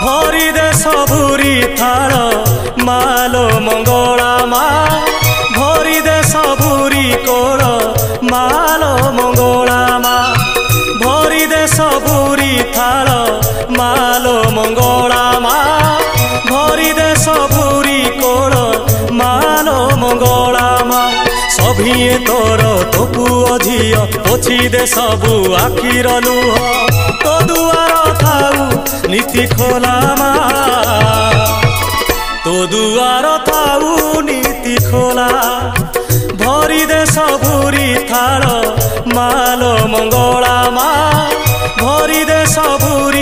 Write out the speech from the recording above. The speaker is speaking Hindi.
भरी दे सबुरी थाल मालो मंगला मा भरी दे सबुरी कोल मालो मंगला मा भरी दे सबुरी थाल मालो मंगला मा भरी दे सबुरी कोल मालो मंगला मा सभिए तोर तो पुओ झियो पोछि दे सबु आखिर लुह तो दुआर थाऊ नीति खोला मा तो दुआर थाऊ नीति खोला भरी दे सबुरी थाल मालो मंगला मा भरी दे सबुरी